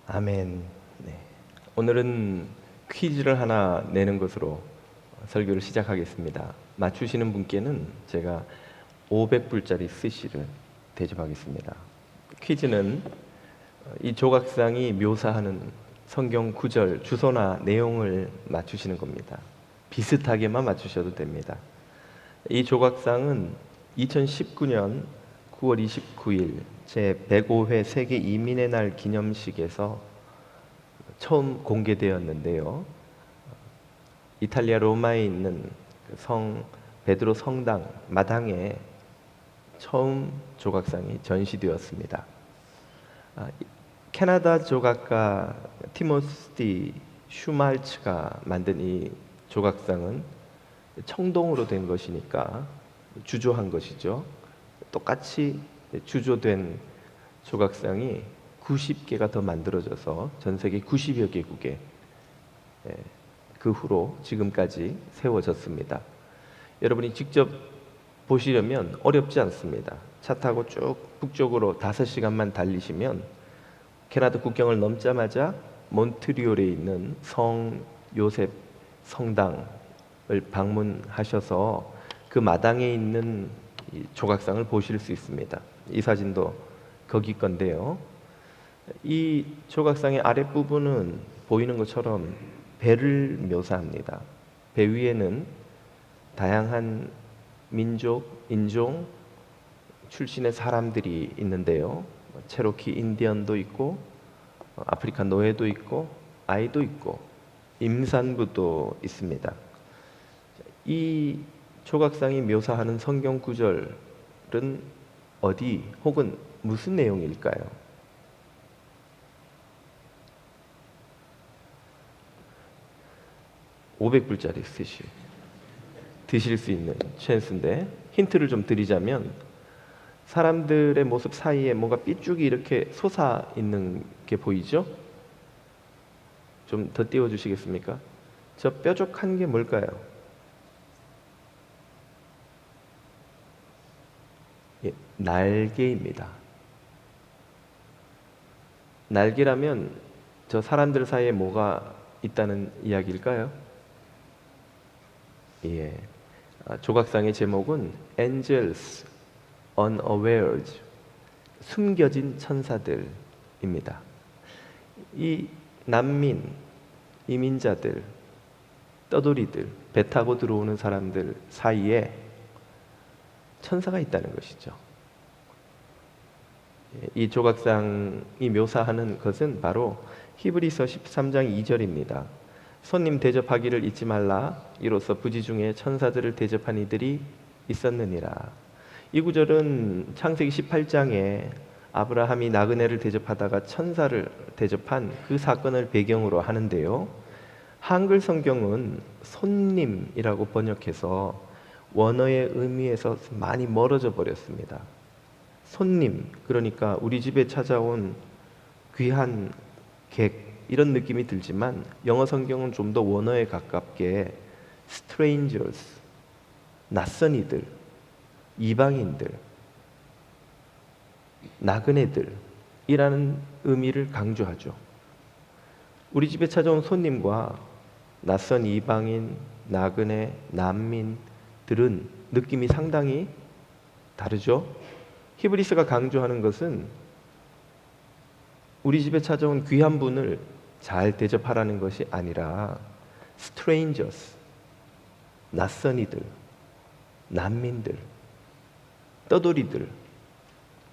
아멘. 네. 오늘은 퀴즈를 하나 내는 것으로 설교를 시작하겠습니다. 맞추시는 분께는 제가 500불짜리 스시를 대접하겠습니다. 퀴즈는 이 조각상이 묘사하는 성경 구절, 주소나 내용을 맞추시는 겁니다. 비슷하게만 맞추셔도 됩니다. 이 조각상은 2019년 9월 29일 제105회 세계 이민의 날 기념식에서 처음 공개되었는데요. 이탈리아 로마에 있는 성 베드로 성당 마당에 처음 조각상이 전시되었습니다. 캐나다 조각가 티모시 슈말츠가 만든 이 조각상은 청동으로 된 것이니까 주조한 것이죠. 똑같이 주조된 조각상이 90개가 더 만들어져서 전 세계 90여 개국에 그 후로 지금까지 세워졌습니다. 여러분이 직접 보시려면 어렵지 않습니다. 차 타고 쭉 북쪽으로 5시간만 달리시면 캐나다 국경을 넘자마자 몬트리올에 있는 성 요셉 성당을 방문하셔서 그 마당에 있는 이 조각상을 보실 수 있습니다. 이 사진도 거기 건데요. 이 조각상의 아랫부분은 보이는 것처럼 배를 묘사합니다. 배 위에는 다양한 민족, 인종 출신의 사람들이 있는데요. 체로키 인디언도 있고 아프리카 노예도 있고 아이도 있고 임산부도 있습니다. 이 조각상이 묘사하는 성경 구절은 어디 혹은 무슨 내용일까요? 500불짜리 스시 드실 수 있는 찬스인데 힌트를 좀 드리자면 사람들의 모습 사이에 뭔가 삐죽이 이렇게 솟아 있는 게 보이죠? 좀 더 띄워주시겠습니까? 저 뾰족한 게 뭘까요? 예, 날개입니다. 날개라면 저 사람들 사이에 뭐가 있다는 이야기일까요? 예, 조각상의 제목은 Angels Unawares, 숨겨진 천사들입니다. 이 난민, 이민자들, 떠돌이들, 배 타고 들어오는 사람들 사이에 천사가 있다는 것이죠. 이 조각상이 묘사하는 것은 바로 히브리서 13장 2절입니다. 손님 대접하기를 잊지 말라. 이로써 부지 중에 천사들을 대접한 이들이 있었느니라. 이 구절은 창세기 18장에 아브라함이 나그네를 대접하다가 천사를 대접한 그 사건을 배경으로 하는데요. 한글 성경은 손님이라고 번역해서 원어의 의미에서 많이 멀어져 버렸습니다. 손님, 그러니까 우리 집에 찾아온 귀한 객, 이런 느낌이 들지만 영어 성경은 좀 더 원어에 가깝게 strangers, 낯선 이들, 이방인들, 나그네들이라는 의미를 강조하죠. 우리 집에 찾아온 손님과 낯선 이방인, 나그네, 난민들은 느낌이 상당히 다르죠. 히브리서가 강조하는 것은 우리 집에 찾아온 귀한 분을 잘 대접하라는 것이 아니라 strangers, 낯선 이들, 난민들, 떠돌이들,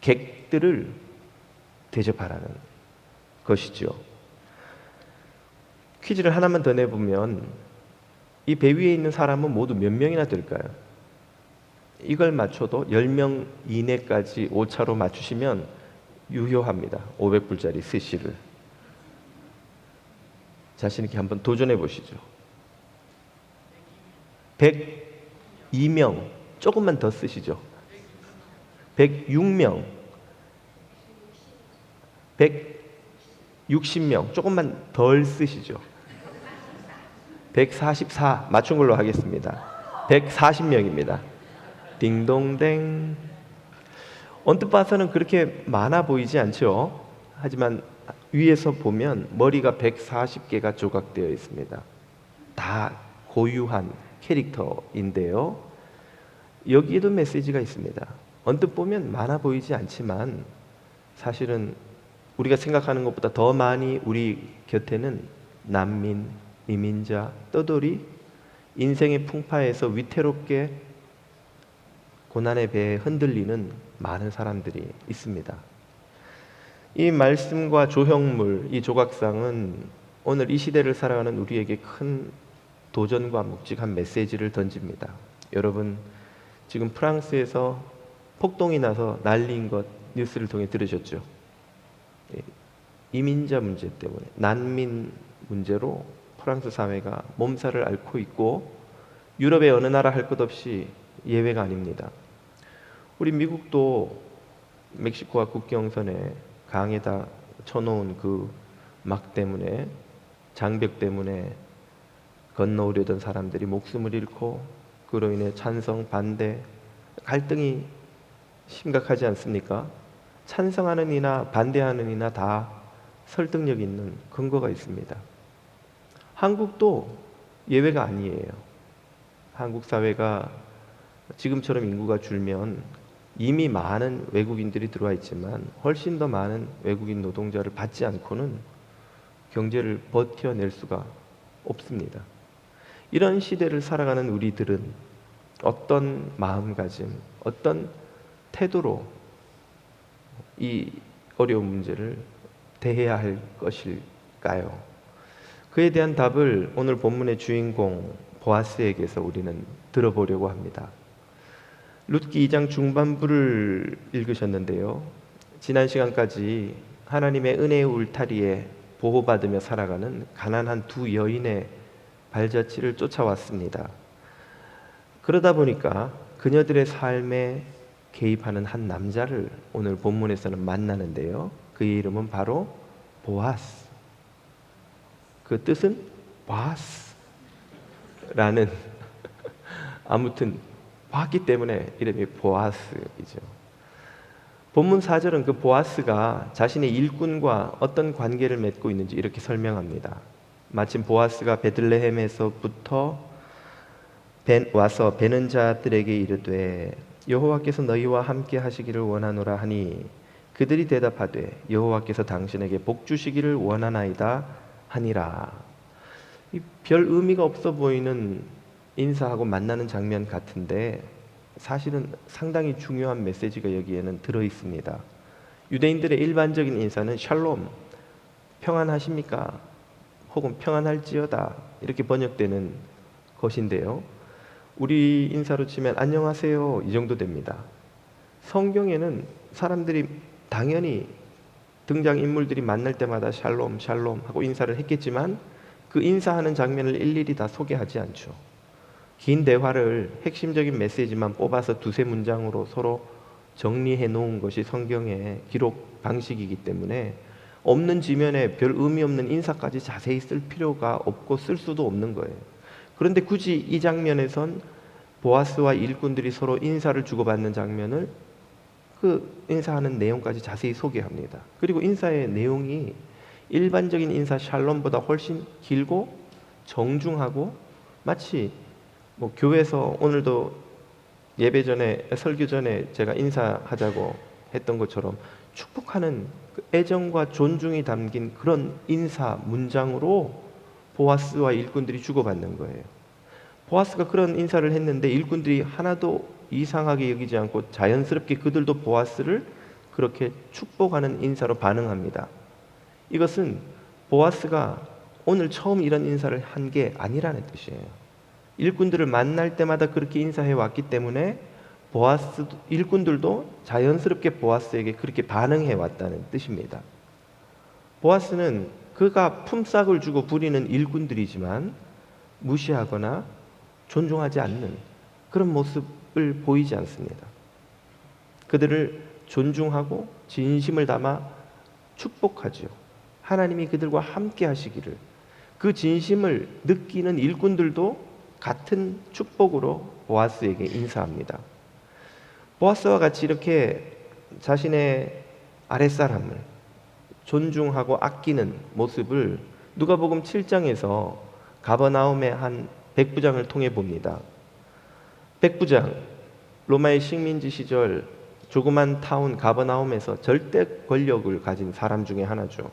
객들을 대접하라는 것이죠. 퀴즈를 하나만 더 내보면 이 배 위에 있는 사람은 모두 몇 명이나 될까요? 이걸 맞춰도 10명 이내까지 오차로 맞추시면 유효합니다. 500불짜리 스시를. 자신 있게 한번 도전해 보시죠. 102명, 조금만 더 쓰시죠. 106명, 160명, 조금만 덜 쓰시죠. 144, 맞춘 걸로 하겠습니다. 140명입니다. 딩동댕. 언뜻 봐서는 그렇게 많아 보이지 않죠? 하지만 위에서 보면 머리가 140개가 조각되어 있습니다. 다 고유한 캐릭터인데요. 여기에도 메시지가 있습니다. 언뜻 보면 많아 보이지 않지만 사실은 우리가 생각하는 것보다 더 많이 우리 곁에는 난민, 이민자, 떠돌이, 인생의 풍파에서 위태롭게 고난의 배에 흔들리는 많은 사람들이 있습니다. 이 말씀과 조형물, 이 조각상은 오늘 이 시대를 살아가는 우리에게 큰 도전과 묵직한 메시지를 던집니다. 여러분, 지금 프랑스에서 폭동이 나서 난리인 것 뉴스를 통해 들으셨죠? 이민자 문제 때문에, 난민 문제로 프랑스 사회가 몸살을 앓고 있고 유럽의 어느 나라 할 것 없이 예외가 아닙니다. 우리 미국도 멕시코와 국경선에 강에다 쳐놓은 그 막 때문에, 장벽 때문에 건너오려던 사람들이 목숨을 잃고 그로 인해 찬성, 반대, 갈등이 심각하지 않습니까? 찬성하는 이나 반대하는 이나 다 설득력 있는 근거가 있습니다. 한국도 예외가 아니에요. 한국 사회가 지금처럼 인구가 줄면 이미 많은 외국인들이 들어와 있지만 훨씬 더 많은 외국인 노동자를 받지 않고는 경제를 버텨낼 수가 없습니다. 이런 시대를 살아가는 우리들은 어떤 마음가짐, 어떤 태도로 이 어려운 문제를 대해야 할 것일까요? 그에 대한 답을 오늘 본문의 주인공 보아스에게서 우리는 들어보려고 합니다. 룻기 2장 중반부를 읽으셨는데요. 지난 시간까지 하나님의 은혜의 울타리에 보호받으며 살아가는 가난한 두 여인의 발자취를 쫓아왔습니다. 그러다 보니까 그녀들의 삶에 개입하는 한 남자를 오늘 본문에서는 만나는데요. 그의 이름은 바로 보아스. 그 뜻은 보아스라는 아무튼 봤기 때문에 이름이 보아스이죠. 본문 4절은 그 보아스가 자신의 일꾼과 어떤 관계를 맺고 있는지 이렇게 설명합니다. 마침 보아스가 베들레헴에서부터 와서 베는 자들에게 이르되 여호와께서 너희와 함께 하시기를 원하노라 하니 그들이 대답하되 여호와께서 당신에게 복 주시기를 원하나이다 하니라. 별 의미가 없어 보이는 인사하고 만나는 장면 같은데 사실은 상당히 중요한 메시지가 여기에는 들어 있습니다. 유대인들의 일반적인 인사는 샬롬, 평안하십니까? 혹은 평안할지어다 이렇게 번역되는 것인데요. 우리 인사로 치면 안녕하세요 이 정도 됩니다. 성경에는 사람들이 당연히 등장인물들이 만날 때마다 샬롬 샬롬 하고 인사를 했겠지만 그 인사하는 장면을 일일이 다 소개하지 않죠. 긴 대화를 핵심적인 메시지만 뽑아서 두세 문장으로 서로 정리해 놓은 것이 성경의 기록 방식이기 때문에 없는 지면에 별 의미 없는 인사까지 자세히 쓸 필요가 없고 쓸 수도 없는 거예요. 그런데 굳이 이 장면에선 보아스와 일꾼들이 서로 인사를 주고받는 장면을 그 인사하는 내용까지 자세히 소개합니다. 그리고 인사의 내용이 일반적인 인사 샬롬보다 훨씬 길고 정중하고 마치 교회에서 오늘도 예배 전에 설교 전에 제가 인사하자고 했던 것처럼 축복하는 그 애정과 존중이 담긴 그런 인사 문장으로 보아스와 일꾼들이 주고받는 거예요. 보아스가 그런 인사를 했는데 일꾼들이 하나도 이상하게 여기지 않고 자연스럽게 그들도 보아스를 그렇게 축복하는 인사로 반응합니다. 이것은 보아스가 오늘 처음 이런 인사를 한 게 아니라는 뜻이에요. 일꾼들을 만날 때마다 그렇게 인사해 왔기 때문에 보아스 일꾼들도 자연스럽게 보아스에게 그렇게 반응해 왔다는 뜻입니다. 보아스는 그가 품삯을 주고 부리는 일꾼들이지만 무시하거나 존중하지 않는 그런 모습을 보이지 않습니다. 그들을 존중하고 진심을 담아 축복하죠. 하나님이 그들과 함께 하시기를. 그 진심을 느끼는 일꾼들도 같은 축복으로 보아스에게 인사합니다. 보아스와 같이 이렇게 자신의 아랫사람을 존중하고 아끼는 모습을 누가복음 7장에서 가버나움의 한 백부장을 통해 봅니다. 백부장, 로마의 식민지 시절 조그만 타운 가버나움에서 절대 권력을 가진 사람 중에 하나죠.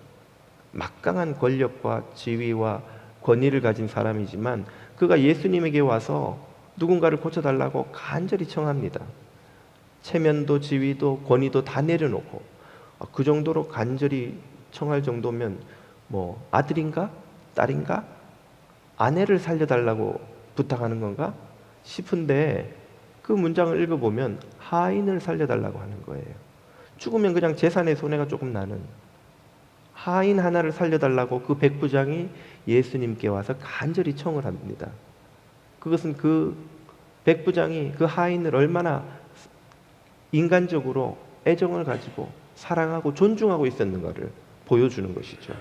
막강한 권력과 지위와 권위를 가진 사람이지만 그가 예수님에게 와서 누군가를 고쳐달라고 간절히 청합니다. 체면도 지위도 권위도 다 내려놓고 그 정도로 간절히 청할 정도면 뭐 아들인가? 딸인가? 아내를 살려달라고 부탁하는 건가? 싶은데 그 문장을 읽어보면 하인을 살려달라고 하는 거예요. 죽으면 그냥 재산의 손해가 조금 나는 하인 하나를 살려달라고 그 백부장이 예수님께 와서 간절히 청을 합니다. 그것은 그 백부장이 그 하인을 얼마나 인간적으로 애정을 가지고 사랑하고 존중하고 있었는가를 보여주는 것이죠.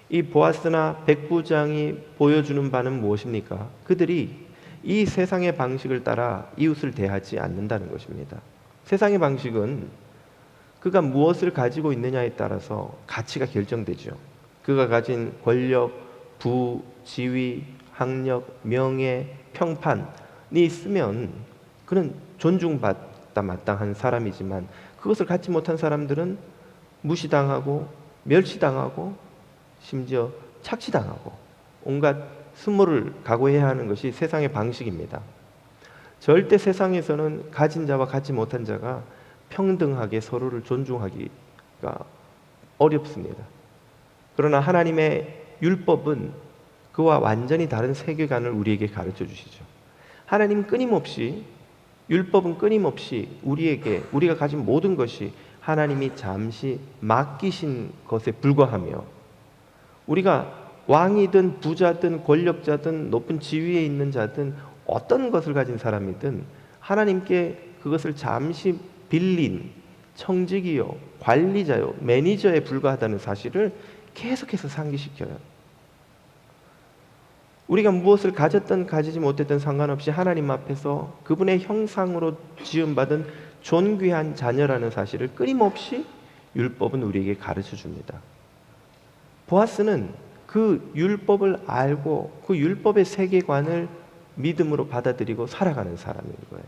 이 보아스나 백부장이 보여주는 바는 무엇입니까? 그들이 이 세상의 방식을 따라 이웃을 대하지 않는다는 것입니다. 세상의 방식은 그가 무엇을 가지고 있느냐에 따라서 가치가 결정되죠. 그가 가진 권력, 부, 지위, 학력, 명예, 평판이 있으면 그는 존중받다 마땅한 사람이지만 그것을 갖지 못한 사람들은 무시당하고 멸시당하고 심지어 착취당하고 온갖 수모를 각오해야 하는 것이 세상의 방식입니다. 절대 세상에서는 가진 자와 갖지 못한 자가 평등하게 서로를 존중하기가 어렵습니다. 그러나 하나님의 율법은 그와 완전히 다른 세계관을 우리에게 가르쳐 주시죠. 하나님 율법은 끊임없이 우리가 가진 모든 것이 하나님이 잠시 맡기신 것에 불과하며 우리가 왕이든 부자든 권력자든 높은 지위에 있는 자든 어떤 것을 가진 사람이든 하나님께 그것을 잠시 빌린 청지기요, 관리자요, 매니저에 불과하다는 사실을 계속해서 상기시켜요. 우리가 무엇을 가졌든 가지지 못했든 상관없이 하나님 앞에서 그분의 형상으로 지음받은 존귀한 자녀라는 사실을 끊임없이 율법은 우리에게 가르쳐 줍니다. 보아스는 그 율법을 알고 그 율법의 세계관을 믿음으로 받아들이고 살아가는 사람인 거예요.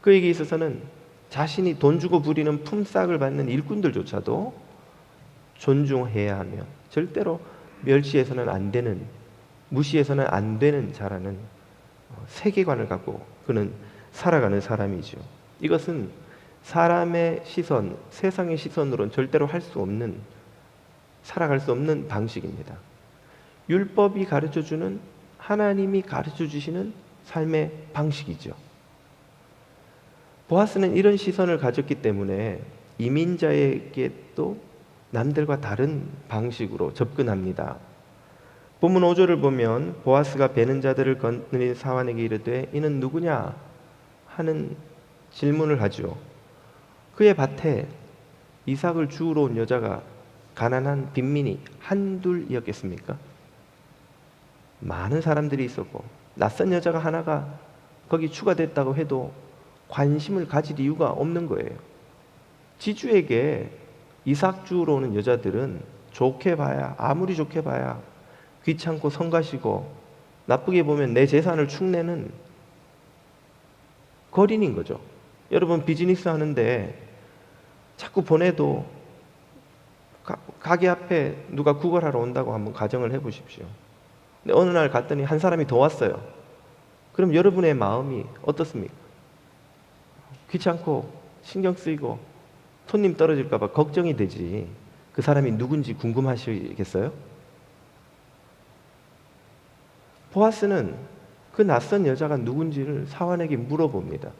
그에게 있어서는 자신이 돈 주고 부리는 품삯을 받는 일꾼들조차도 존중해야 하며 절대로 멸시해서는 안 되는, 무시해서는 안 되는 자라는 세계관을 갖고 그는 살아가는 사람이죠. 이것은 사람의 시선, 세상의 시선으로는 절대로 할 수 없는, 살아갈 수 없는 방식입니다. 율법이 가르쳐주는, 하나님이 가르쳐주시는 삶의 방식이죠. 보아스는 이런 시선을 가졌기 때문에 이민자에게 또 남들과 다른 방식으로 접근합니다. 본문 5절을 보면 보아스가 베는 자들을 거느린 사환에게 이르되 이는 누구냐 하는 질문을 하죠. 그의 밭에 이삭을 주우러 온 여자가 가난한 빈민이 한둘이었겠습니까? 많은 사람들이 있었고 낯선 여자가 하나가 거기 추가됐다고 해도 관심을 가질 이유가 없는 거예요. 지주에게 이삭 주우러 오는 여자들은 좋게 봐야, 아무리 좋게 봐야 귀찮고 성가시고 나쁘게 보면 내 재산을 축내는 거린인 거죠. 여러분 비즈니스 하는데 자꾸 보내도 가게 앞에 누가 구걸하러 온다고 한번 가정을 해보십시오. 근데 어느 날 갔더니 한 사람이 더 왔어요. 그럼 여러분의 마음이 어떻습니까? 귀찮고 신경 쓰이고 손님 떨어질까 봐 걱정이 되지. 그 사람이 누군지 궁금하시겠어요? 보아스는 그 낯선 여자가 누군지를 사환에게 물어봅니다.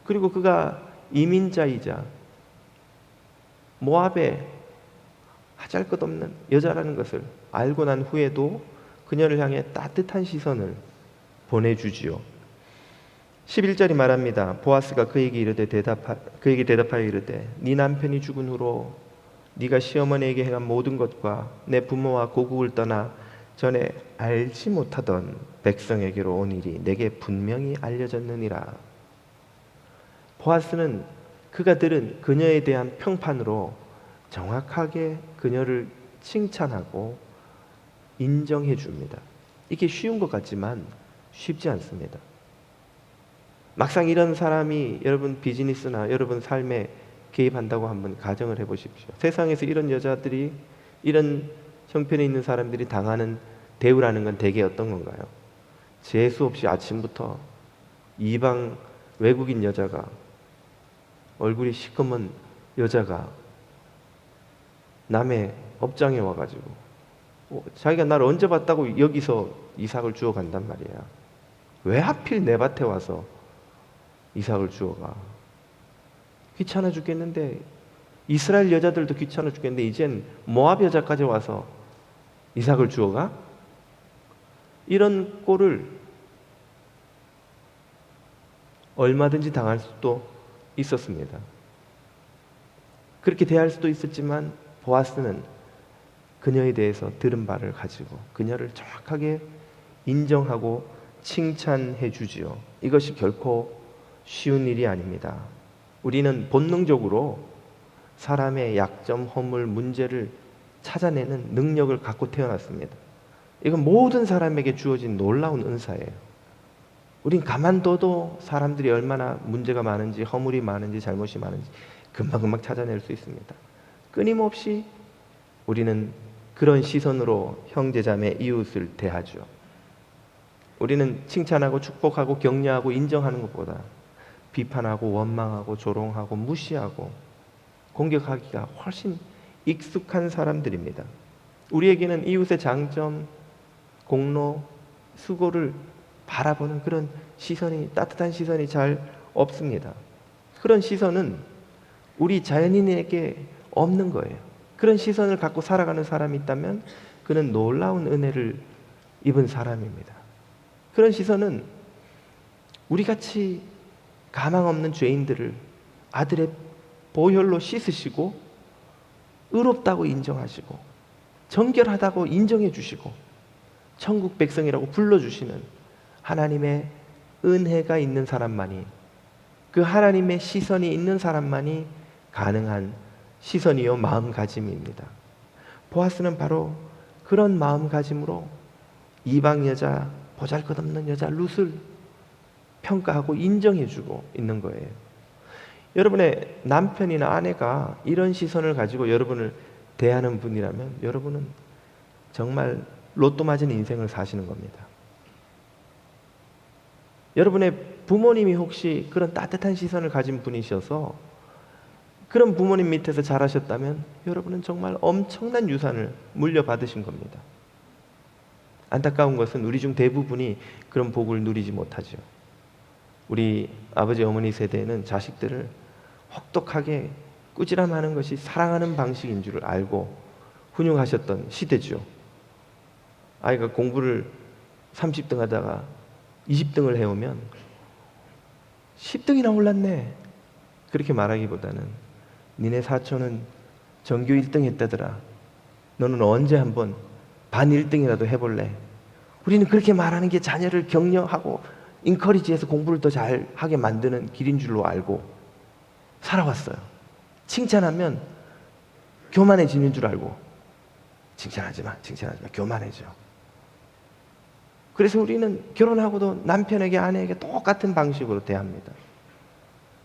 그리고 그가 이민자이자 모압의 하잘것없는 여자라는 것을 알고 난 후에도 그녀를 향해 따뜻한 시선을 보내주지요. 11절이 말합니다. 보아스가 그에게 대답하여 이르되 네 남편이 죽은 후로 네가 시어머니에게 행한 모든 것과 내 부모와 고국을 떠나 전에 알지 못하던 백성에게로 온 일이 내게 분명히 알려졌느니라. 보아스는 그가 들은 그녀에 대한 평판으로 정확하게 그녀를 칭찬하고 인정해 줍니다. 이게 쉬운 것 같지만 쉽지 않습니다. 막상 이런 사람이 여러분 비즈니스나 여러분 삶에 개입한다고 한번 가정을 해보십시오. 세상에서 이런 여자들이, 이런 형편에 있는 사람들이 당하는 대우라는 건 대개 어떤 건가요? 재수 없이 아침부터 이방 외국인 여자가, 얼굴이 시커먼 여자가 남의 업장에 와가지고 자기가 나를 언제 봤다고 여기서 이삭을 주워 간단 말이야. 왜 하필 내 밭에 와서 이삭을 주워가? 귀찮아 죽겠는데, 이스라엘 여자들도 귀찮아 죽겠는데 이젠 모압 여자까지 와서 이삭을 주워가? 이런 꼴을 얼마든지 당할 수도 있었습니다. 그렇게 대할 수도 있었지만 보아스는 그녀에 대해서 들은 바를 가지고 그녀를 정확하게 인정하고 칭찬해 주지요. 이것이 결코 쉬운 일이 아닙니다. 우리는 본능적으로 사람의 약점, 허물, 문제를 찾아내는 능력을 갖고 태어났습니다. 이건 모든 사람에게 주어진 놀라운 은사예요. 우린 가만둬도 사람들이 얼마나 문제가 많은지, 허물이 많은지, 잘못이 많은지 금방금방 찾아낼 수 있습니다. 끊임없이 우리는 그런 시선으로 형제자매, 이웃을 대하죠. 우리는 칭찬하고 축복하고 격려하고 인정하는 것보다 비판하고 원망하고 조롱하고 무시하고 공격하기가 훨씬 익숙한 사람들입니다. 우리에게는 이웃의 장점, 공로, 수고를 바라보는 그런 시선이, 따뜻한 시선이 잘 없습니다. 그런 시선은 우리 자연인에게 없는 거예요. 그런 시선을 갖고 살아가는 사람이 있다면 그는 놀라운 은혜를 입은 사람입니다. 그런 시선은 우리같이 가망 없는 죄인들을 아들의 보혈로 씻으시고 의롭다고 인정하시고 정결하다고 인정해 주시고 천국 백성이라고 불러주시는 하나님의 은혜가 있는 사람만이, 그 하나님의 시선이 있는 사람만이 가능한 시선이요 마음가짐입니다. 보아스는 바로 그런 마음가짐으로 이방 여자, 보잘것없는 여자 룻을 평가하고 인정해주고 있는 거예요. 여러분의 남편이나 아내가 이런 시선을 가지고 여러분을 대하는 분이라면 여러분은 정말 로또 맞은 인생을 사시는 겁니다. 여러분의 부모님이 혹시 그런 따뜻한 시선을 가진 분이셔서 그런 부모님 밑에서 자라셨다면 여러분은 정말 엄청난 유산을 물려받으신 겁니다. 안타까운 것은 우리 중 대부분이 그런 복을 누리지 못하죠. 우리 아버지 어머니 세대는 자식들을 혹독하게 꾸지람하는 것이 사랑하는 방식인 줄 알고 훈육하셨던 시대죠. 아이가 공부를 30등 하다가 20등을 해오면 10등이나 올랐네 그렇게 말하기보다는 니네 사촌은 전교 1등 했다더라. 너는 언제 한번 반 1등이라도 해볼래? 우리는 그렇게 말하는 게 자녀를 격려하고 인커리지해서 공부를 더 잘하게 만드는 길인 줄로 알고 살아왔어요. 칭찬하면 교만해지는 줄 알고 칭찬하지 마, 교만해져. 그래서 우리는 결혼하고도 남편에게, 아내에게 똑같은 방식으로 대합니다.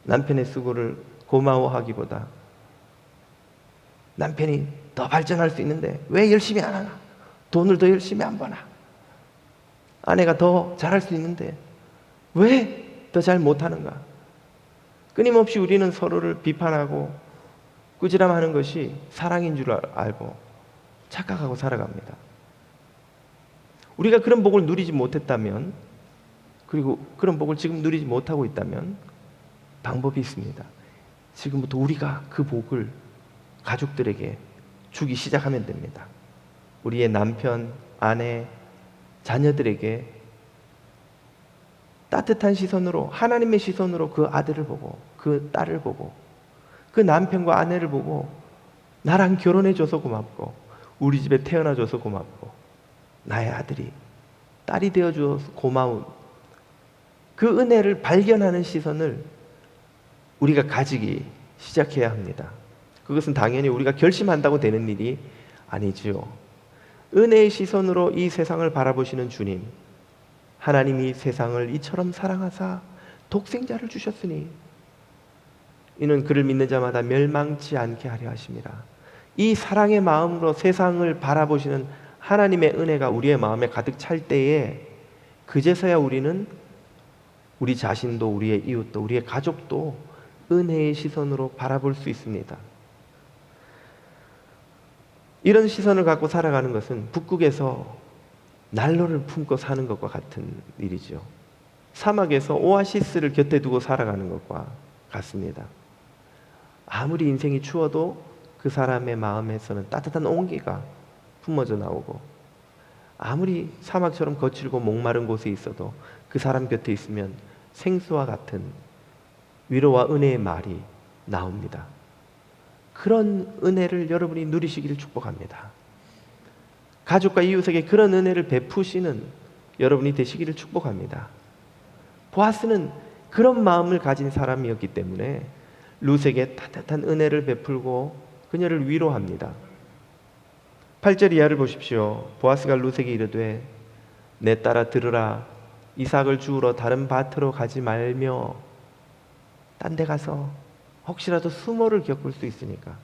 남편의 수고를 고마워하기보다 남편이 더 발전할 수 있는데 왜 열심히 안 하나? 돈을 더 열심히 안 버나? 아내가 더 잘할 수 있는데 왜 더 잘 못하는가? 끊임없이 우리는 서로를 비판하고 꾸지람하는 것이 사랑인 줄 알고 착각하고 살아갑니다. 우리가 그런 복을 누리지 못했다면, 그리고 그런 복을 지금 누리지 못하고 있다면 방법이 있습니다. 지금부터 우리가 그 복을 가족들에게 주기 시작하면 됩니다. 우리의 남편, 아내, 자녀들에게 따뜻한 시선으로, 하나님의 시선으로 그 아들을 보고, 그 딸을 보고, 그 남편과 아내를 보고 나랑 결혼해줘서 고맙고 우리 집에 태어나줘서 고맙고 나의 아들이, 딸이 되어줘서 고마운 그 은혜를 발견하는 시선을 우리가 가지기 시작해야 합니다. 그것은 당연히 우리가 결심한다고 되는 일이 아니지요. 은혜의 시선으로 이 세상을 바라보시는 주님, 하나님이 세상을 이처럼 사랑하사 독생자를 주셨으니 이는 그를 믿는 자마다 멸망치 않게 하려 하심이라. 이 사랑의 마음으로 세상을 바라보시는 하나님의 은혜가 우리의 마음에 가득 찰 때에 그제서야 우리는 우리 자신도 우리의 이웃도 우리의 가족도 은혜의 시선으로 바라볼 수 있습니다. 이런 시선을 갖고 살아가는 것은 북극에서 난로를 품고 사는 것과 같은 일이죠. 사막에서 오아시스를 곁에 두고 살아가는 것과 같습니다. 아무리 인생이 추워도 그 사람의 마음에서는 따뜻한 온기가 품어져 나오고, 아무리 사막처럼 거칠고 목마른 곳에 있어도 그 사람 곁에 있으면 생수와 같은 위로와 은혜의 말이 나옵니다. 그런 은혜를 여러분이 누리시기를 축복합니다. 가족과 이웃에게 그런 은혜를 베푸시는 여러분이 되시기를 축복합니다. 보아스는 그런 마음을 가진 사람이었기 때문에 룻에게 따뜻한 은혜를 베풀고 그녀를 위로합니다. 8절 이하를 보십시오. 보아스가 룻에게 이르되 내 딸아 들으라. 이삭을 주우러 다른 밭으로 가지 말며 딴 데 가서 혹시라도 수모를 겪을 수 있으니까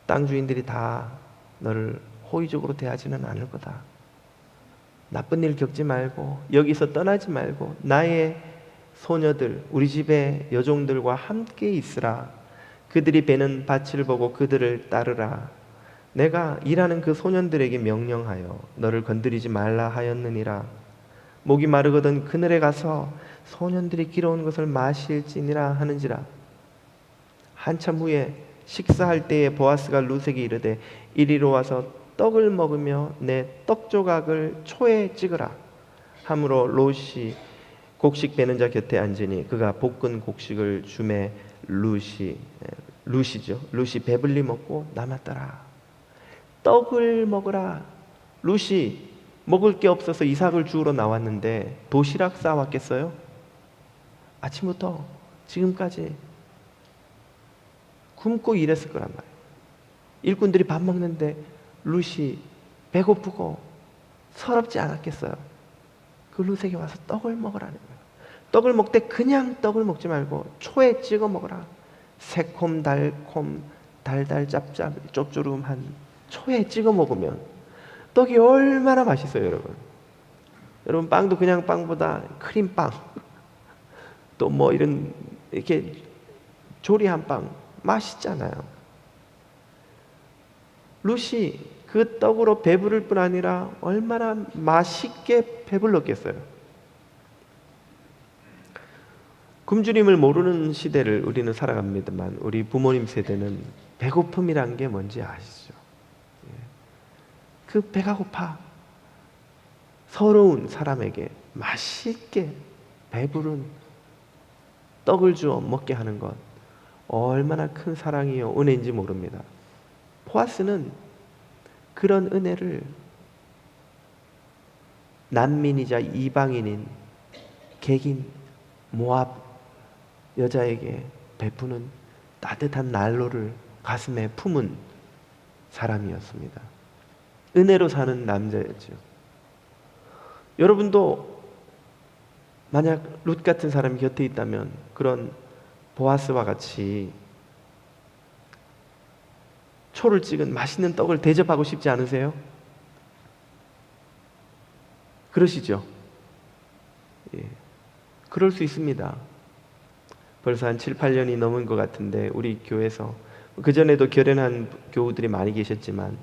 땅 주인들이 다 너를 호의적으로 대하지는 않을 거다. 나쁜 일 겪지 말고 여기서 떠나지 말고 나의 소녀들, 우리 집의 여종들과 함께 있으라. 그들이 베는 밭을 보고 그들을 따르라. 내가 일하는 그 소년들에게 명령하여 너를 건드리지 말라 하였느니라. 목이 마르거든 그늘에 가서 소년들이 길어온 것을 마실지니라 하는지라. 한참 후에 식사할 때에 보아스가 룻에게 이르되 이리로 와서 떡을 먹으며 내 떡 조각을 초에 찍으라 하므로 롯이 곡식 베는 자 곁에 앉으니 그가 볶은 곡식을 주매 룻이 배불리 먹고 남았더라. 떡을 먹으라. 룻이 먹을 게 없어서 이삭을 주우러 나왔는데 도시락 싸왔겠어요? 아침부터 지금까지 굶고 일했을 거란 말이에요. 일꾼들이 밥 먹는데 룻이 배고프고 서럽지 않았겠어요? 그 룻에게 와서 떡을 먹으라는 거예요. 떡을 먹되 그냥 떡을 먹지 말고 초에 찍어 먹으라. 새콤 달콤 달달 짭짭 짭조름한 초에 찍어 먹으면 떡이 얼마나 맛있어요, 여러분. 여러분 빵도 그냥 빵보다 크림빵 또 뭐 이런 이렇게 조리한 빵 맛있잖아요. 룻이 그 떡으로 배부를 뿐 아니라 얼마나 맛있게 배불렀겠어요. 굶주림을 모르는 시대를 우리는 살아갑니다만 우리 부모님 세대는 배고픔이란 게 뭔지 아시죠? 그 배가 고파 서러운 사람에게 맛있게 배부른 떡을 주어 먹게 하는 것 얼마나 큰 사랑이요 은혜인지 모릅니다. 보아스는 그런 은혜를 난민이자 이방인인 객인 모압 여자에게 베푸는 따뜻한 난로를 가슴에 품은 사람이었습니다. 은혜로 사는 남자였죠. 여러분도 만약 룻 같은 사람이 곁에 있다면 그런 보아스와 같이 초를 찍은 맛있는 떡을 대접하고 싶지 않으세요? 그러시죠? 예. 그럴 수 있습니다. 벌써 한 7, 8년이 넘은 것 같은데 우리 교회에서 그전에도 결연한 교우들이 많이 계셨지만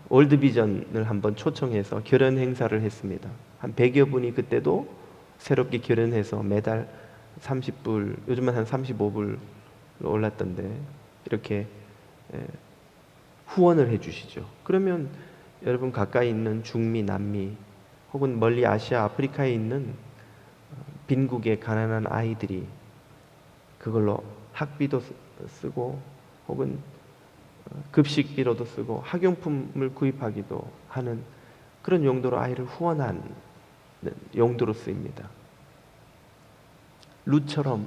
월드비전을 한번 초청해서 결연 행사를 했습니다. 한 100여 분이 그때도 새롭게 결연해서 매달 30불, 요즘은 한 35불 올랐던데 이렇게 후원을 해주시죠. 그러면 여러분 가까이 있는 중미, 남미 혹은 멀리 아시아, 아프리카에 있는 빈국의 가난한 아이들이 그걸로 학비도 쓰고 혹은 급식비로도 쓰고 학용품을 구입하기도 하는 그런 용도로 아이를 후원하는 용도로 쓰입니다. 룻처럼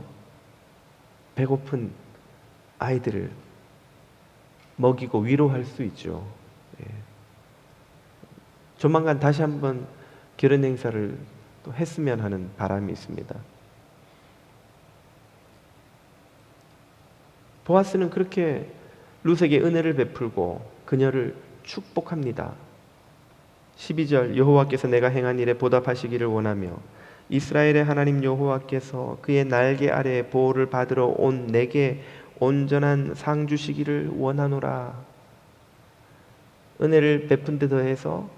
배고픈 아이들을 먹이고 위로할 수 있죠. 예. 조만간 다시 한번 결혼 행사를 또 했으면 하는 바람이 있습니다. 보아스는 그렇게 룻에게 은혜를 베풀고 그녀를 축복합니다. 12절 여호와께서 내가 행한 일에 보답하시기를 원하며 이스라엘의 하나님 여호와께서 그의 날개 아래 보호를 받으러 온 내게 온전한 상 주시기를 원하노라. 은혜를 베푼 데 더해서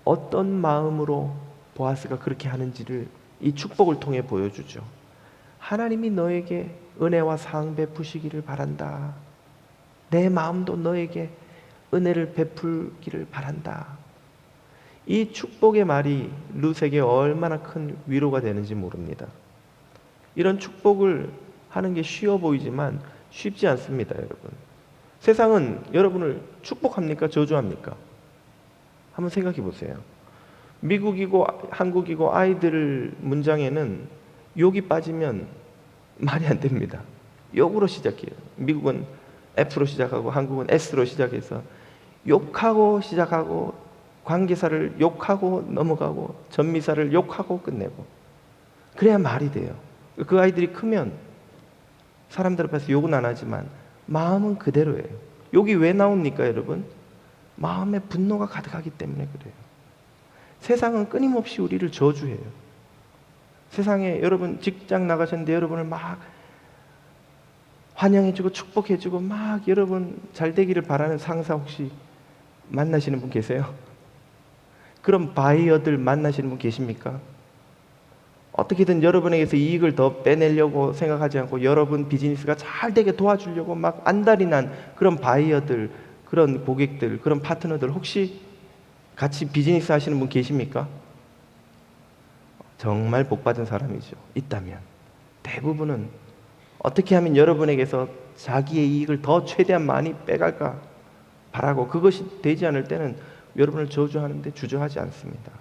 어떤 마음으로 보아스가 그렇게 하는지를 이 축복을 통해 보여주죠. 하나님이 너에게 은혜와 상 베푸시기를 바란다. 내 마음도 너에게 은혜를 베풀기를 바란다. 이 축복의 말이 룻에게 얼마나 큰 위로가 되는지 모릅니다. 이런 축복을 하는 게 쉬워 보이지만 쉽지 않습니다, 여러분. 세상은 여러분을 축복합니까? 저주합니까? 한번 생각해 보세요. 미국이고 한국이고 아이들 문장에는 욕이 빠지면 말이 안 됩니다. 욕으로 시작해요. 미국은 F로 시작하고 한국은 S로 시작해서 욕하고 시작하고 관계사를 욕하고 넘어가고 전미사를 욕하고 끝내고 그래야 말이 돼요. 그 아이들이 크면 사람들 앞에서 욕은 안 하지만 마음은 그대로예요. 욕이 왜 나옵니까, 여러분? 마음에 분노가 가득하기 때문에 그래요. 세상은 끊임없이 우리를 저주해요. 세상에 여러분 직장 나가셨는데 여러분을 막 환영해주고 축복해주고 막 여러분 잘 되기를 바라는 상사 혹시 만나시는 분 계세요? 그런 바이어들 만나시는 분 계십니까? 어떻게든 여러분에게서 이익을 더 빼내려고 생각하지 않고 여러분 비즈니스가 잘 되게 도와주려고 막 안달이 난 그런 바이어들, 그런 고객들, 그런 파트너들 혹시 같이 비즈니스 하시는 분 계십니까? 정말 복받은 사람이죠. 있다면 대부분은 어떻게 하면 여러분에게서 자기의 이익을 더 최대한 많이 빼갈까 바라고 그것이 되지 않을 때는 여러분을 저주하는데 주저하지 않습니다.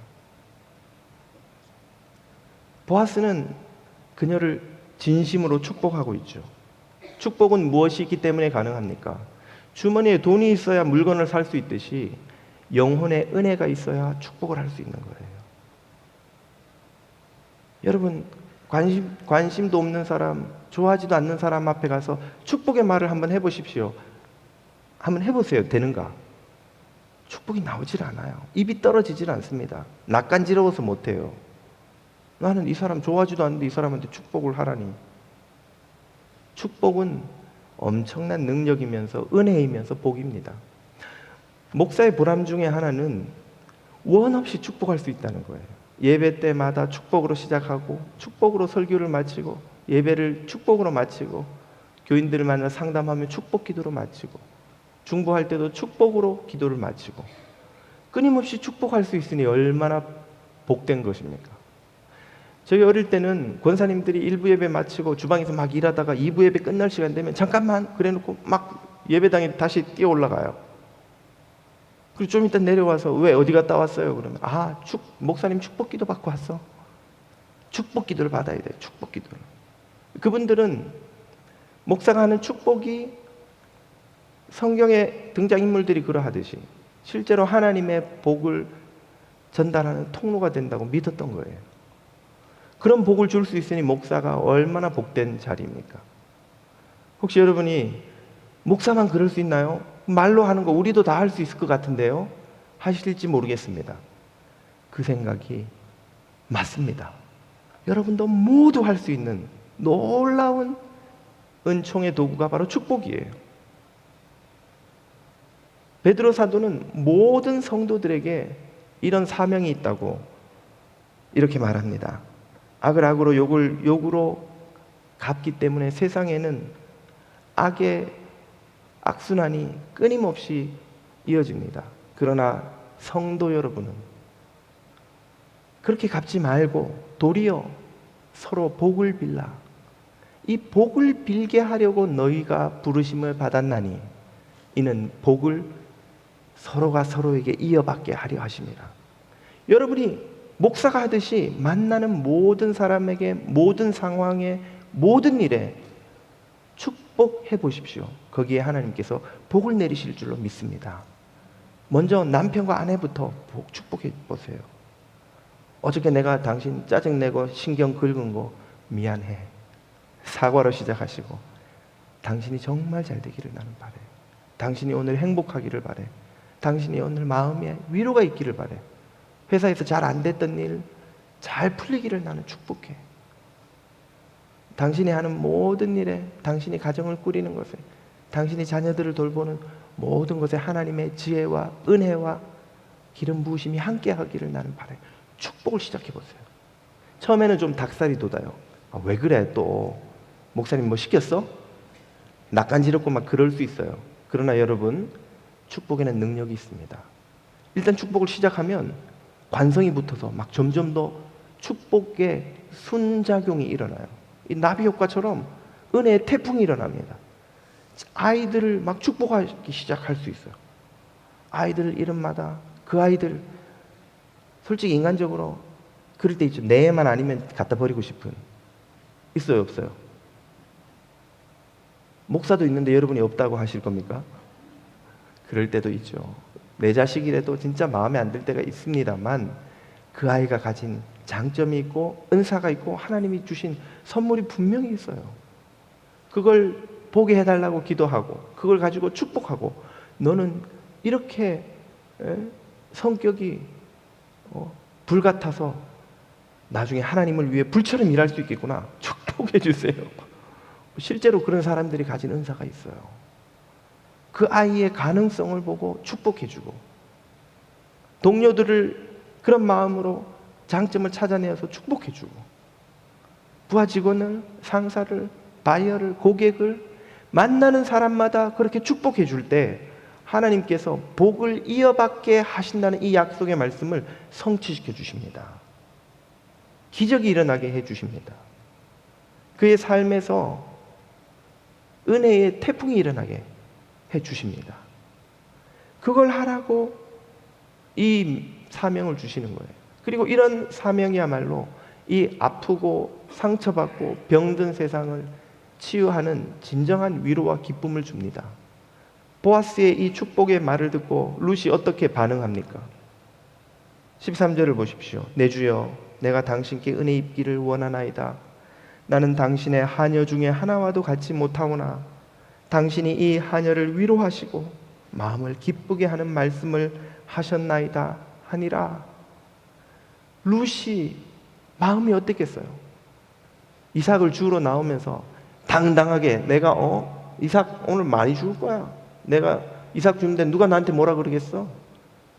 보아스는 그녀를 진심으로 축복하고 있죠. 축복은 무엇이 있기 때문에 가능합니까? 주머니에 돈이 있어야 물건을 살 수 있듯이 영혼의 은혜가 있어야 축복을 할 수 있는 거예요. 여러분 관심도 없는 사람, 좋아하지도 않는 사람 앞에 가서 축복의 말을 한번 해보십시오. 한번 해보세요. 되는가? 축복이 나오질 않아요. 입이 떨어지질 않습니다. 낯간지러워서 못해요. 나는 이 사람 좋아하지도 않는데 이 사람한테 축복을 하라니. 축복은 엄청난 능력이면서 은혜이면서 복입니다. 목사의 보람 중에 하나는 원 없이 축복할 수 있다는 거예요. 예배 때마다 축복으로 시작하고 축복으로 설교를 마치고 예배를 축복으로 마치고 교인들을 만나 상담하면 축복 기도로 마치고 중보할 때도 축복으로 기도를 마치고 끊임없이 축복할 수 있으니 얼마나 복된 것입니까? 저희 어릴 때는 권사님들이 1부 예배 마치고 주방에서 막 일하다가 2부 예배 끝날 시간 되면 잠깐만 그래놓고 막 예배당에 다시 뛰어 올라가요. 그리고 좀 이따 내려와서 왜 어디 갔다 왔어요? 그러면 목사님 축복 기도 받고 왔어. 축복 기도를 받아야 돼. 축복 기도를. 그분들은 목사가 하는 축복이 성경의 등장인물들이 그러하듯이 실제로 하나님의 복을 전달하는 통로가 된다고 믿었던 거예요. 그런 복을 줄 수 있으니 목사가 얼마나 복된 자리입니까? 혹시 여러분이 목사만 그럴 수 있나요? 말로 하는 거 우리도 다 할 수 있을 것 같은데요? 하실지 모르겠습니다. 그 생각이 맞습니다. 여러분도 모두 할 수 있는 놀라운 은총의 도구가 바로 축복이에요. 베드로 사도는 모든 성도들에게 이런 사명이 있다고 이렇게 말합니다. 악을 악으로 욕을 욕으로 갚기 때문에 세상에는 악의 악순환이 끊임없이 이어집니다. 그러나 성도 여러분은 그렇게 갚지 말고 도리어 서로 복을 빌라. 이 복을 빌게 하려고 너희가 부르심을 받았나니 이는 복을 서로가 서로에게 이어받게 하려 하심이라. 여러분이 목사가 하듯이 만나는 모든 사람에게 모든 상황에 모든 일에 축복 축복해 보십시오. 거기에 하나님께서 복을 내리실 줄로 믿습니다. 먼저 남편과 아내부터 축복해 보세요. 어저께 내가 당신 짜증내고 신경 긁은 거 미안해. 사과로 시작하시고, 당신이 정말 잘 되기를 나는 바래. 당신이 오늘 행복하기를 바래. 당신이 오늘 마음에 위로가 있기를 바래. 회사에서 잘 안 됐던 일 잘 풀리기를 나는 축복해. 당신이 하는 모든 일에, 당신이 가정을 꾸리는 것에, 당신이 자녀들을 돌보는 모든 것에 하나님의 지혜와 은혜와 기름 부으심이 함께 하기를 나는 바래. 축복을 시작해 보세요. 처음에는 좀 닭살이 돋아요. 왜 그래 또? 목사님 뭐 시켰어? 낯간지럽고 막 그럴 수 있어요. 그러나 여러분, 축복에는 능력이 있습니다. 일단 축복을 시작하면 관성이 붙어서 막 점점 더 축복의 순작용이 일어나요. 이 나비 효과처럼 은혜의 태풍이 일어납니다. 아이들을 막 축복하기 시작할 수 있어요. 아이들 이름마다 그 아이들, 솔직히 인간적으로 그럴 때 있죠. 내 애만 아니면 갖다 버리고 싶은. 있어요, 없어요? 목사도 있는데 여러분이 없다고 하실 겁니까? 그럴 때도 있죠. 내 자식이라도 진짜 마음에 안 들 때가 있습니다만, 그 아이가 가진 장점이 있고 은사가 있고 하나님이 주신 선물이 분명히 있어요. 그걸 보게 해달라고 기도하고, 그걸 가지고 축복하고, 너는 이렇게 성격이 불 같아서 나중에 하나님을 위해 불처럼 일할 수 있겠구나. 축복해 주세요. 실제로 그런 사람들이 가진 은사가 있어요. 그 아이의 가능성을 보고 축복해 주고, 동료들을 그런 마음으로 장점을 찾아내어서 축복해 주고, 부하 직원을, 상사를, 바이어를, 고객을 만나는 사람마다 그렇게 축복해 줄 때 하나님께서 복을 이어받게 하신다는 이 약속의 말씀을 성취시켜 주십니다. 기적이 일어나게 해 주십니다. 그의 삶에서 은혜의 태풍이 일어나게 해 주십니다. 그걸 하라고 이 사명을 주시는 거예요. 그리고 이런 사명이야말로 이 아프고 상처받고 병든 세상을 치유하는 진정한 위로와 기쁨을 줍니다. 보아스의 이 축복의 말을 듣고 룻이 어떻게 반응합니까? 13절을 보십시오. 내 주여, 내가 당신께 은혜 입기를 원하나이다. 나는 당신의 하녀 중에 하나와도 같지 못하오나 당신이 이 하녀를 위로하시고 마음을 기쁘게 하는 말씀을 하셨나이다 하니라. 룻이 마음이 어땠겠어요? 이삭을 주우러 나오면서 당당하게 내가 이삭 오늘 많이 줄 거야. 내가 이삭 주는데 누가 나한테 뭐라 그러겠어?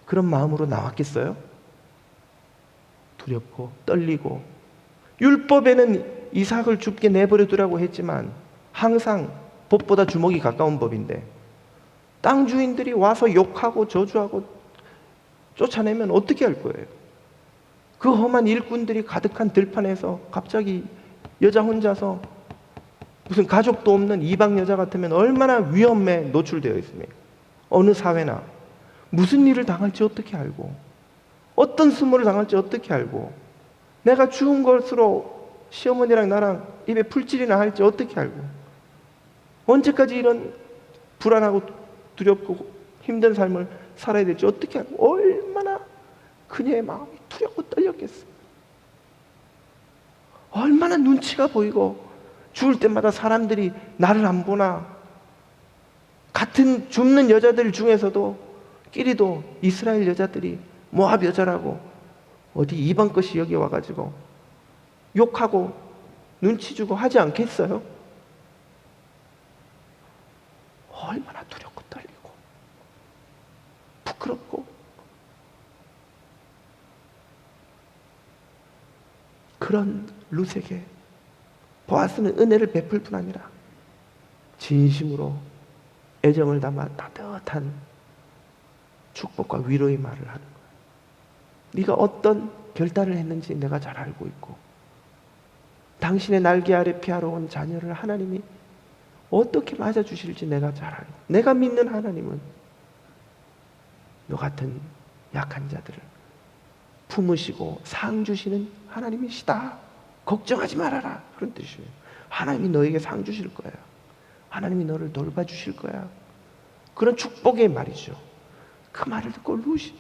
그런 마음으로 나왔겠어요? 두렵고 떨리고, 율법에는 이삭을 죽게 내버려 두라고 했지만 항상 법보다 주먹이 가까운 법인데, 땅 주인들이 와서 욕하고 저주하고 쫓아내면 어떻게 할 거예요? 그 험한 일꾼들이 가득한 들판에서 갑자기 여자 혼자서, 무슨 가족도 없는 이방 여자 같으면 얼마나 위험에 노출되어 있습니까? 어느 사회나 무슨 일을 당할지 어떻게 알고, 어떤 수모를 당할지 어떻게 알고, 내가 죽은 것으로 시어머니랑 나랑 입에 풀칠이나 할지 어떻게 알고, 언제까지 이런 불안하고 두렵고 힘든 삶을 살아야 될지 어떻게 알고, 얼마나 그녀의 마음이 두렵고 떨렸겠어. 얼마나 눈치가 보이고, 죽을 때마다 사람들이 나를 안 보나. 같은 줍는 여자들 중에서도 끼리도 이스라엘 여자들이 모압 여자라고 어디 이방 것이 여기 와가지고 욕하고 눈치 주고 하지 않겠어요? 얼마나 두렵고 떨리고 부끄럽고. 그런 룻에게 보아스는 은혜를 베풀 뿐 아니라 진심으로 애정을 담아 따뜻한 축복과 위로의 말을 하는 거예요. 네가 어떤 결단을 했는지 내가 잘 알고 있고, 당신의 날개 아래 피하러 온 자녀를 하나님이 어떻게 맞아주실지 내가 잘 알고, 내가 믿는 하나님은 너 같은 약한 자들을 품으시고 상 주시는 하나님이시다. 걱정하지 말아라. 그런 뜻이에요. 하나님이 너에게 상 주실 거예요. 하나님이 너를 돌봐주실 거야. 그런 축복의 말이죠. 그 말을 듣고 룻이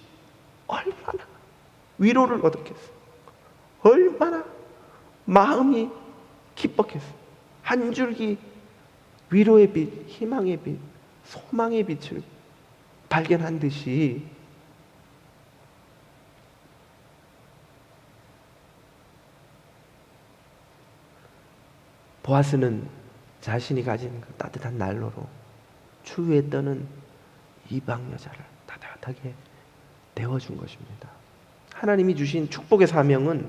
얼마나 위로를 얻었겠어. 얼마나 마음이 기뻤겠어. 한 줄기 위로의 빛, 희망의 빛, 소망의 빛을 발견한 듯이 보아스는 자신이 가진 그 따뜻한 난로로 추위에 떠는 이방 여자를 따뜻하게 데워준 것입니다. 하나님이 주신 축복의 사명은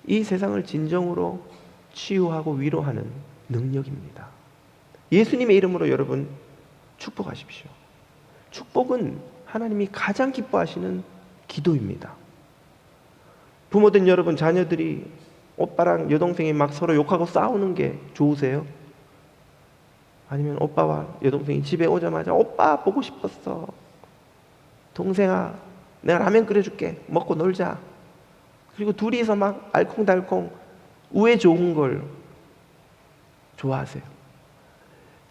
이 세상을 진정으로 치유하고 위로하는 능력입니다. 예수님의 이름으로 여러분 축복하십시오. 축복은 하나님이 가장 기뻐하시는 기도입니다. 부모된 여러분, 자녀들이 오빠랑 여동생이 막 서로 욕하고 싸우는 게 좋으세요? 아니면 오빠와 여동생이 집에 오자마자 오빠 보고 싶었어, 동생아 내가 라면 끓여줄게, 먹고 놀자, 그리고 둘이서 막 알콩달콩 우애 좋은 걸 좋아하세요?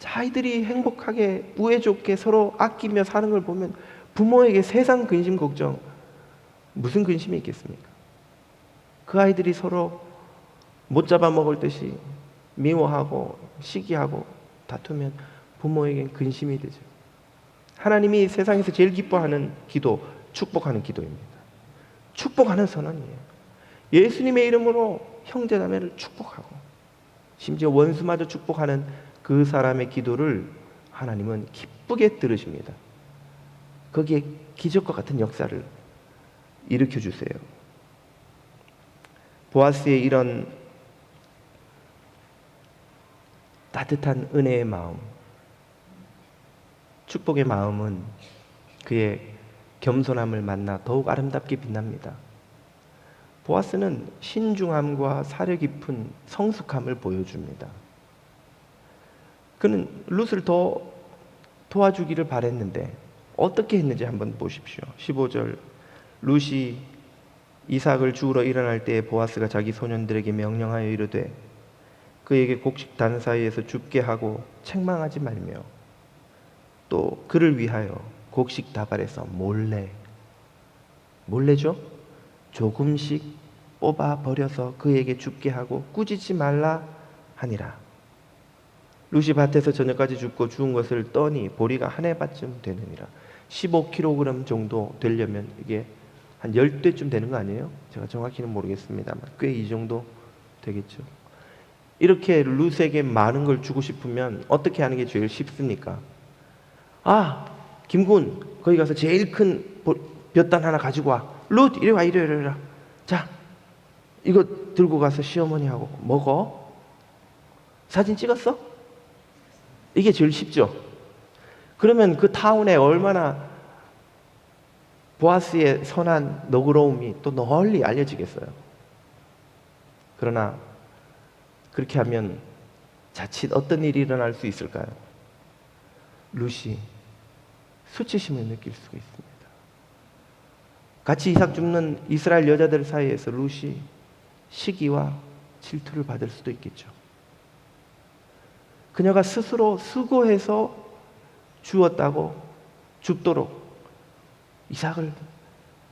아이들이 행복하게 우애 좋게 서로 아끼며 사는 걸 보면 부모에게 세상 근심 걱정 무슨 근심이 있겠습니까? 그 아이들이 서로 못 잡아먹을 듯이 미워하고 시기하고 다투면 부모에겐 근심이 되죠. 하나님이 세상에서 제일 기뻐하는 기도, 축복하는 기도입니다. 축복하는 선언이에요. 예수님의 이름으로 형제자매를 축복하고 심지어 원수마저 축복하는 그 사람의 기도를 하나님은 기쁘게 들으십니다. 거기에 기적과 같은 역사를 일으켜 주세요. 보아스의 이런 따뜻한 은혜의 마음, 축복의 마음은 그의 겸손함을 만나 더욱 아름답게 빛납니다. 보아스는 신중함과 사려 깊은 성숙함을 보여줍니다. 그는 룻을 더 도와주기를 바랬는데 어떻게 했는지 한번 보십시오. 15절, 룻이 이삭을 주우러 일어날 때에 보아스가 자기 소년들에게 명령하여 이르되 그에게 곡식 단 사이에서 줍게 하고 책망하지 말며 또 그를 위하여 곡식 다발에서 몰래죠? 조금씩 뽑아 버려서 그에게 줍게 하고 꾸짖지 말라 하니라. 룻이 밭에서 저녁까지 줍고 주운 것을 떠니 보리가 한 해밭쯤 되느니라. 15kg 정도 되려면 이게 한 10대쯤 되는 거 아니에요? 제가 정확히는 모르겠습니다만 꽤 이 정도 되겠죠. 이렇게 룻에게 많은 걸 주고 싶으면 어떻게 하는 게 제일 쉽습니까? 김군 거기 가서 제일 큰 볕단 하나 가지고 와. 룻 이리 와. 자, 이거 들고 가서 시어머니하고 먹어. 사진 찍었어? 이게 제일 쉽죠. 그러면 그 타운에 얼마나 보아스의 선한 너그러움이 또 널리 알려지겠어요. 그러나 그렇게 하면 자칫 어떤 일이 일어날 수 있을까요? 룻이 수치심을 느낄 수가 있습니다. 같이 이삭 줍는 이스라엘 여자들 사이에서 룻이 시기와 질투를 받을 수도 있겠죠. 그녀가 스스로 수고해서 주었다고 줍도록 이삭을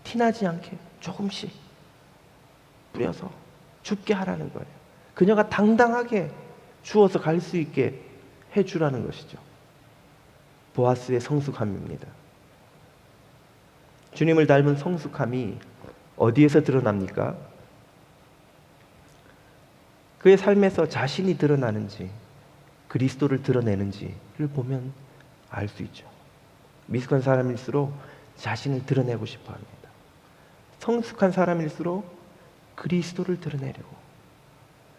티나지 않게 조금씩 뿌려서 줍게 하라는 거예요. 그녀가 당당하게 주어서 갈 수 있게 해주라는 것이죠. 보아스의 성숙함입니다. 주님을 닮은 성숙함이 어디에서 드러납니까? 그의 삶에서 자신이 드러나는지 그리스도를 드러내는지를 보면 알 수 있죠. 미숙한 사람일수록 자신을 드러내고 싶어 합니다. 성숙한 사람일수록 그리스도를 드러내려고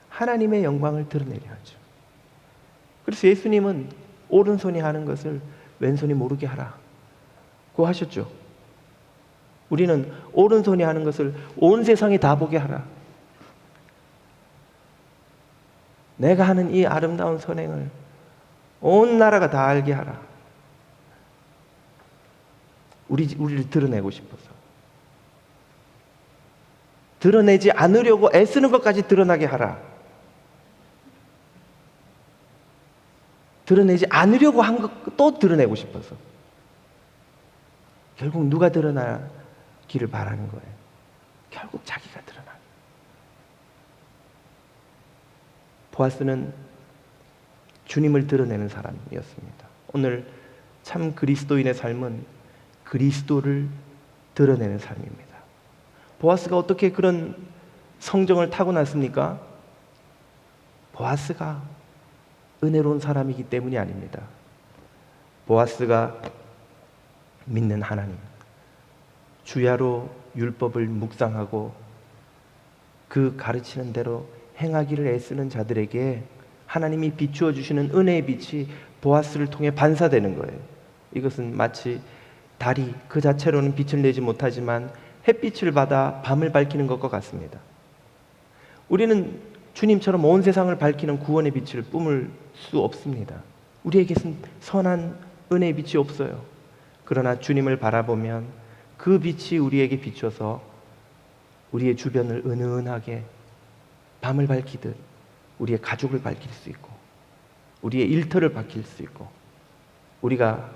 하나님의 영광을 드러내려 하죠. 그래서 예수님은 오른손이 하는 것을 왼손이 모르게 하라고 하셨죠. 우리는 오른손이 하는 것을 온 세상이 다 보게 하라. 내가 하는 이 아름다운 선행을 온 나라가 다 알게 하라. 우리를 드러내고 싶어서. 드러내지 않으려고 애쓰는 것까지 드러나게 하라. 드러내지 않으려고 한 것 또 드러내고 싶어서 결국 누가 드러나기를 바라는 거예요. 결국 자기가 드러나. 보아스는 주님을 드러내는 사람이었습니다. 오늘 참 그리스도인의 삶은 그리스도를 드러내는 삶입니다. 보아스가 어떻게 그런 성정을 타고났습니까? 보아스가 은혜로운 사람이기 때문이 아닙니다. 보아스가 믿는 하나님, 주야로 율법을 묵상하고 그 가르치는 대로 행하기를 애쓰는 자들에게 하나님이 비추어 주시는 은혜의 빛이 보아스를 통해 반사되는 거예요. 이것은 마치 달이 그 자체로는 빛을 내지 못하지만 햇빛을 받아 밤을 밝히는 것과 같습니다. 우리는 주님처럼 온 세상을 밝히는 구원의 빛을 뿜을 수 없습니다. 우리에게는 선한 은혜의 빛이 없어요. 그러나 주님을 바라보면 그 빛이 우리에게 비춰서 우리의 주변을 은은하게 밤을 밝히듯 우리의 가족을 밝힐 수 있고 우리의 일터를 밝힐 수 있고 우리가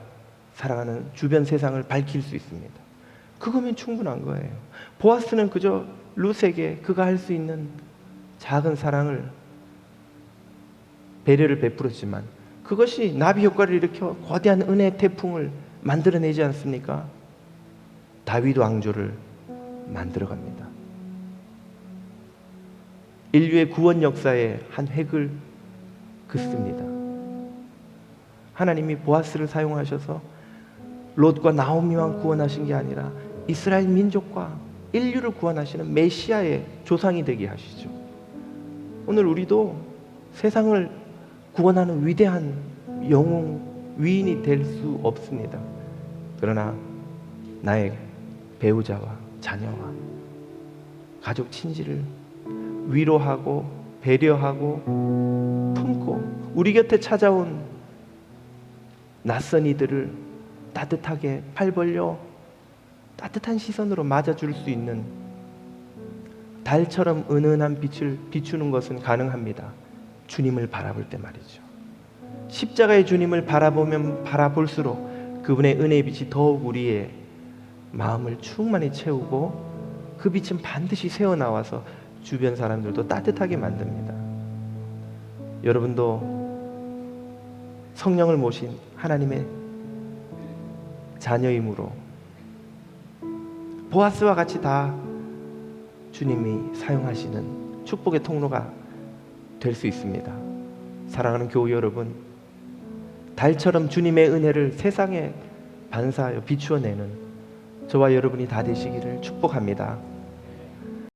살아가는 주변 세상을 밝힐 수 있습니다. 그거면 충분한 거예요. 보아스는 그저 룻에게 그가 할 수 있는 작은 사랑을 배려를 베풀었지만 그것이 나비 효과를 일으켜 거대한 은혜의 태풍을 만들어내지 않습니까? 다윗 왕조를 만들어갑니다. 인류의 구원 역사의 한 획을 긋습니다. 하나님이 보아스를 사용하셔서 롯과 나오미만 구원하신 게 아니라 이스라엘 민족과 인류를 구원하시는 메시아의 조상이 되게 하시죠. 오늘 우리도 세상을 구원하는 위대한 영웅, 위인이 될 수 없습니다. 그러나 나의 배우자와 자녀와 가족 친지를 위로하고 배려하고 품고 우리 곁에 찾아온 낯선 이들을 따뜻하게 팔 벌려 따뜻한 시선으로 맞아줄 수 있는 달처럼 은은한 빛을 비추는 것은 가능합니다. 주님을 바라볼 때 말이죠. 십자가의 주님을 바라보면 바라볼수록 그분의 은혜의 빛이 더욱 우리의 마음을 충만히 채우고 그 빛은 반드시 새어나와서 주변 사람들도 따뜻하게 만듭니다. 여러분도 성령을 모신 하나님의 자녀이므로 보아스와 같이 다 주님이 사용하시는 축복의 통로가 될 수 있습니다. 사랑하는 교우 여러분, 달처럼 주님의 은혜를 세상에 반사하여 비추어내는 저와 여러분이 다 되시기를 축복합니다.